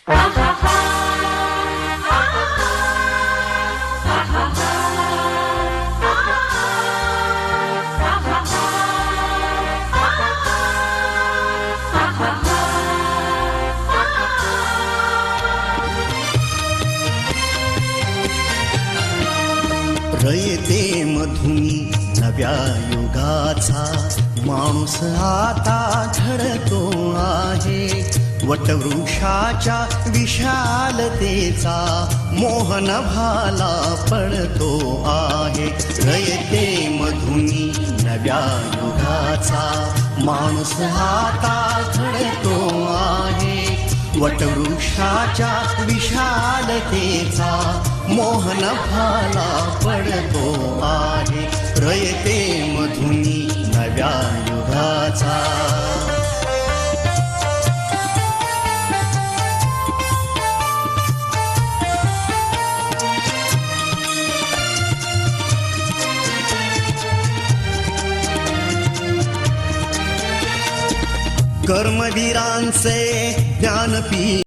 रयते मधुनी नव्या युगाचा माणूस आता घडतो आहे. वटवृक्षाच्या विशालतेचा मोहन भाला पडतो आहे. रयते मधुनी नव्या युगाचा माणूस आता घडतो आहे. वटवृक्षाच्या विशालतेचा मोहन भाला पडतो आहे. रयते मधुनी नव्या युगाचा. कर्मवीरांचे ज्ञानपी